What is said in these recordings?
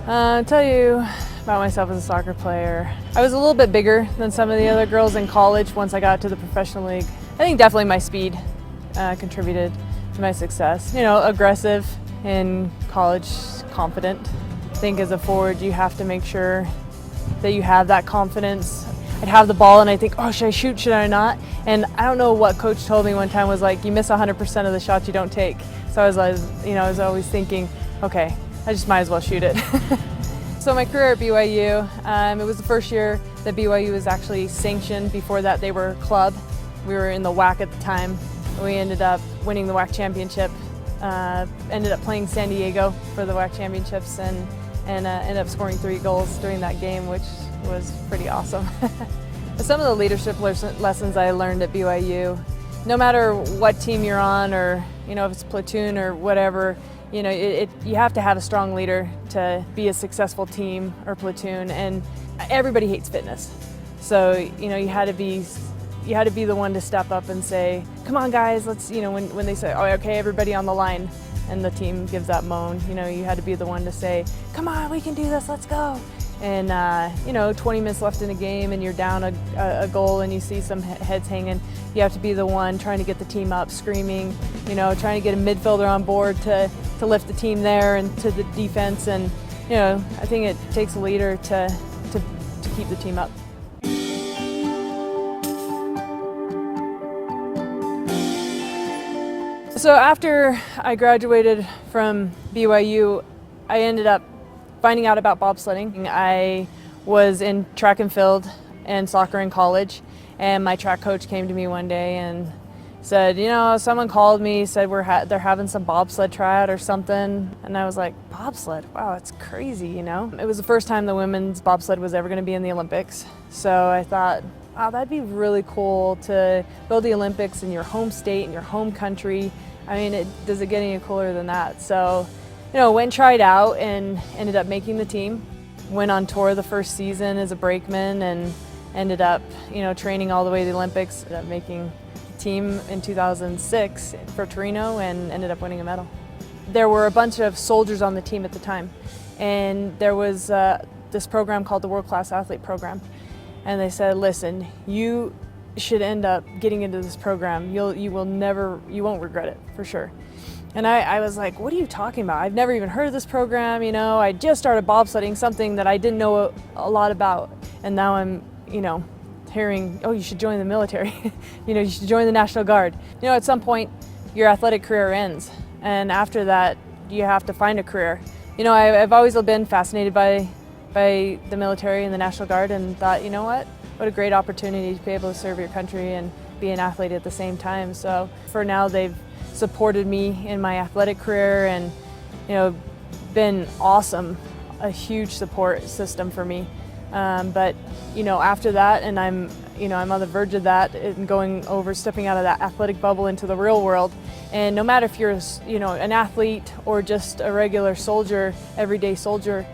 I'll tell you about myself as a soccer player. I was a little bit bigger than some of the other girls in college once I got to the professional league. I think definitely my speed contributed to my success. You know, aggressive in college, confident. I think as a forward you have to make sure that you have that confidence. I'd have the ball and I think, oh, should I shoot, should I not? And I don't know what coach told me one time was like, you miss 100% of the shots you don't take. So I was always thinking, okay, I just might as well shoot it. So my career at BYU, it was the first year that BYU was actually sanctioned. Before that they were a club. We were in the WAC at the time. We ended up winning the WAC championship, ended up playing San Diego for the WAC championships and ended up scoring 3 goals during that game, which was pretty awesome. Some of the leadership lessons I learned at BYU, no matter what team you're on or if it's platoon or whatever, you have to have a strong leader to be a successful team or platoon, and everybody hates fitness. So you had to be the one to step up and say, come on guys, let's, when they say, oh, okay, everybody on the line, and the team gives that moan, you had to be the one to say, come on, we can do this, let's go. And 20 minutes left in a game and you're down a goal and you see some heads hanging, you have to be the one trying to get the team up, screaming, trying to get a midfielder on board to lift the team there and to the defense. And I think it takes a leader to keep the team up. So after I graduated from BYU, I ended up finding out about bobsledding. I was in track and field and soccer in college, and my track coach came to me one day and said, someone called me, said they're having some bobsled tryout or something, and I was like, bobsled? Wow, that's crazy, It was the first time the women's bobsled was ever going to be in the Olympics, so I thought, wow, that'd be really cool to build the Olympics in your home state, in your home country. I mean, does it get any cooler than that? So, went and tried out and ended up making the team. Went on tour the first season as a brakeman and ended up, training all the way to the Olympics. Ended up making the team in 2006 for Torino and ended up winning a medal. There were a bunch of soldiers on the team at the time, and there was this program called the World Class Athlete Program. And they said, listen, you should end up getting into this program. You won't regret it, for sure. And I was like, what are you talking about? I've never even heard of this program, I just started bobsledding, something that I didn't know a lot about. And now I'm, hearing, oh, you should join the military. You should join the National Guard. At some point, your athletic career ends. And after that, you have to find a career. I've always been fascinated by the military and the National Guard and thought, what a great opportunity to be able to serve your country and be an athlete at the same time. So for now, they've supported me in my athletic career and been awesome, a huge support system for me. But after that, and I'm on the verge of that and stepping out of that athletic bubble into the real world. And no matter if you're an athlete or just a regular soldier, everyday soldier,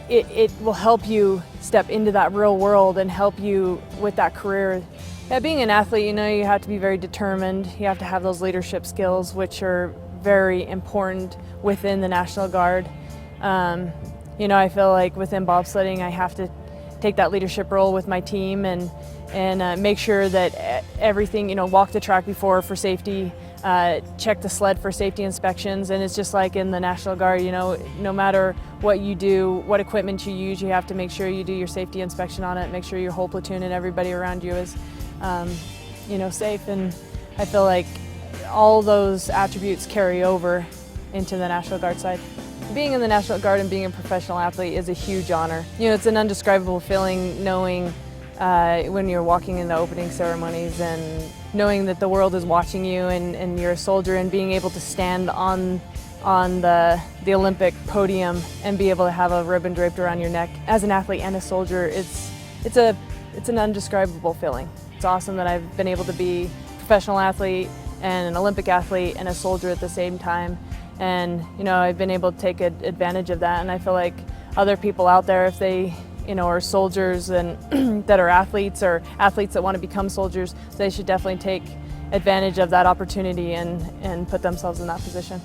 it will help you step into that real world and help you with that career. Yeah, being an athlete, you have to be very determined. You have to have those leadership skills, which are very important within the National Guard. I feel like within bobsledding, I have to take that leadership role with my team and make sure that everything, walk the track before for safety, check the sled for safety inspections. And it's just like in the National Guard, no matter what you do, what equipment you use, you have to make sure you do your safety inspection on it, make sure your whole platoon and everybody around you is safe. And I feel like all those attributes carry over into the National Guard side. Being in the National Guard and being a professional athlete is a huge honor. It's an indescribable feeling knowing when you're walking in the opening ceremonies and knowing that the world is watching you and you're a soldier, and being able to stand on the Olympic podium and be able to have a ribbon draped around your neck. As an athlete and a soldier, it's an indescribable feeling. It's awesome that I've been able to be a professional athlete and an Olympic athlete and a soldier at the same time. And I've been able to take advantage of that, and I feel like other people out there, if they are soldiers and that are athletes or athletes that want to become soldiers, they should definitely take advantage of that opportunity and put themselves in that position.